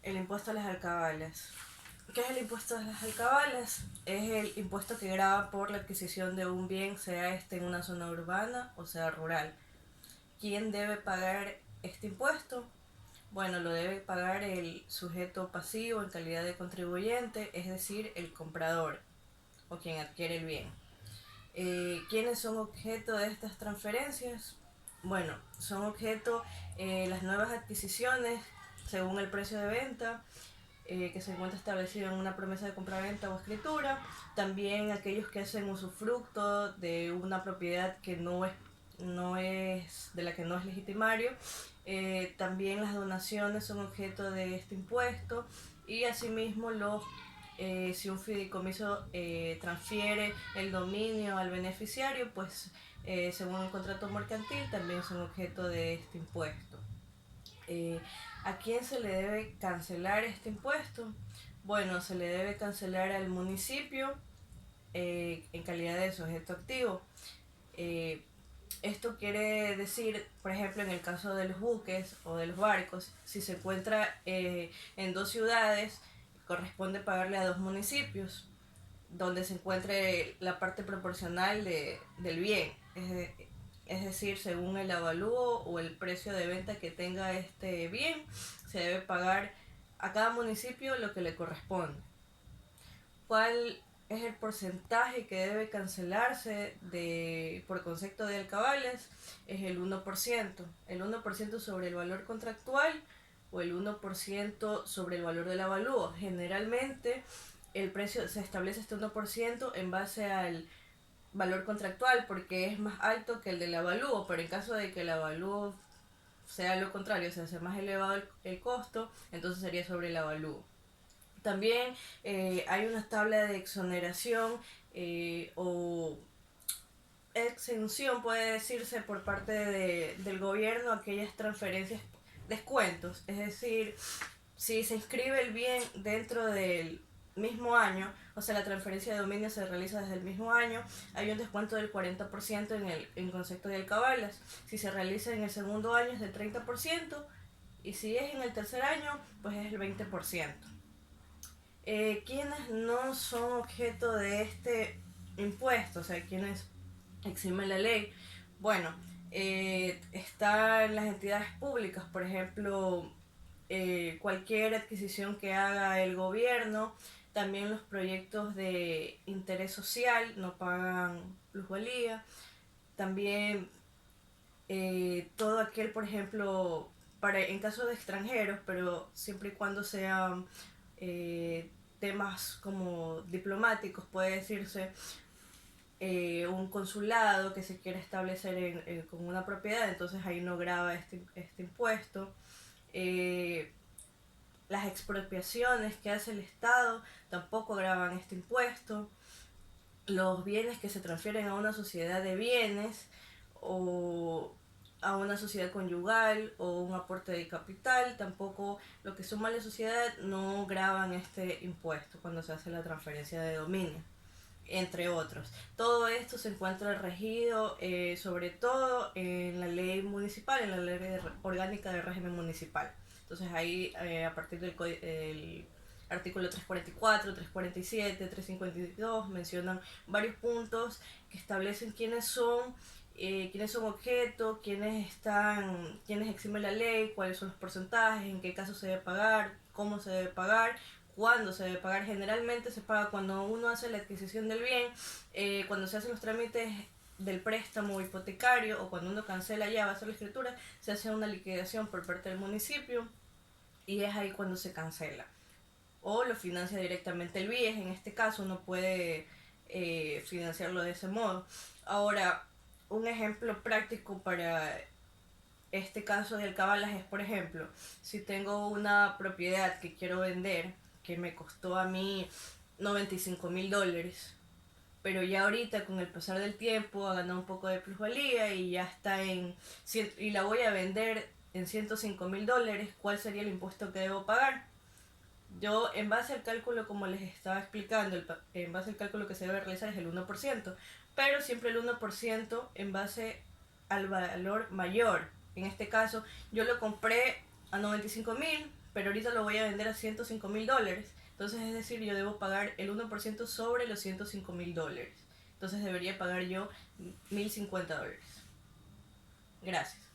El impuesto a las alcabales. ¿Qué es el impuesto a las alcabales? Es el impuesto que grava por la adquisición de un bien, sea este en una zona urbana o sea rural. ¿Quién debe pagar este impuesto? Bueno, lo debe pagar el sujeto pasivo en calidad de contribuyente, es decir, el comprador o quien adquiere el bien. ¿Quiénes son objeto de estas transferencias? Bueno, son objeto las nuevas adquisiciones según el precio de venta, que se encuentra establecido en una promesa de compraventa o escritura. También aquellos que hacen usufructo de una propiedad que no es de la que no es legitimario. También las donaciones son objeto de este impuesto, y asimismo si un fideicomiso transfiere el dominio al beneficiario, pues según el contrato mercantil también son objeto de este impuesto. ¿A quién se le debe cancelar este impuesto? Bueno, se le debe cancelar al municipio en calidad de sujeto activo. Eh, Esto quiere decir, por ejemplo, en el caso de los buques o de los barcos, si se encuentra en dos ciudades, corresponde pagarle a dos municipios donde se encuentre la parte proporcional del bien. Es decir, según el avalúo o el precio de venta que tenga este bien, se debe pagar a cada municipio lo que le corresponde. ¿Cuál es el porcentaje que debe cancelarse por concepto de alcabales? Es el 1%. El 1% sobre el valor contractual o el 1% sobre el valor del avalúo. Generalmente el precio se establece este 1% en base al valor contractual porque es más alto que el del avalúo, pero en caso de que el avalúo sea lo contrario, o sea, sea más elevado el costo, entonces sería sobre el avalúo. También hay una tabla de exoneración o exención, puede decirse, por parte del gobierno a aquellas transferencias, descuentos. Es decir, si se inscribe el bien dentro del mismo año, o sea, la transferencia de dominio se realiza desde el mismo año, hay un descuento del 40% en concepto de alcabalas. Si se realiza en el segundo año es del 30%, y si es en el tercer año, pues es el 20%. ¿Quiénes no son objeto de este impuesto? O sea, ¿quiénes eximen la ley? Bueno, están las entidades públicas, por ejemplo, cualquier adquisición que haga el gobierno. También los proyectos de interés social no pagan plusvalía. También todo aquel, por ejemplo, en caso de extranjeros, pero siempre y cuando sean temas como diplomáticos, puede decirse, un consulado que se quiere establecer con una propiedad, entonces ahí no grava este impuesto. Las expropiaciones que hace el Estado tampoco graban este impuesto. Los bienes que se transfieren a una sociedad de bienes o a una sociedad conyugal o un aporte de capital, tampoco lo que suma la sociedad no graban este impuesto cuando se hace la transferencia de dominio, entre otros. Todo esto se encuentra regido sobre todo en la ley municipal, en la ley orgánica de régimen municipal. Entonces ahí a partir del artículo 344, 347, 352 mencionan varios puntos que establecen quiénes son objeto, quiénes eximen la ley, cuáles son los porcentajes, en qué caso se debe pagar, cómo se debe pagar, cuándo se debe pagar. Generalmente se paga cuando uno hace la adquisición del bien, cuando se hacen los trámites del préstamo hipotecario o cuando uno cancela ya va a hacer la escritura, se hace una liquidación por parte del municipio y es ahí cuando se cancela. O lo financia directamente el BIES, en este caso no puede financiarlo de ese modo. Ahora, un ejemplo práctico para este caso de alcabalas es, por ejemplo, si tengo una propiedad que quiero vender, que me costó a mí $95,000, pero ya ahorita con el pasar del tiempo ha ganado un poco de plusvalía y ya está y la voy a vender en $105,000, ¿cuál sería el impuesto que debo pagar? Yo, en base al cálculo, como les estaba explicando, en base al cálculo que se debe realizar es el 1%, pero siempre el 1% en base al valor mayor. En este caso, yo lo compré a 95,000, pero ahorita lo voy a vender a $105.000. Entonces, es decir, yo debo pagar el 1% sobre los $105.000. Entonces debería pagar yo $1.050. Gracias.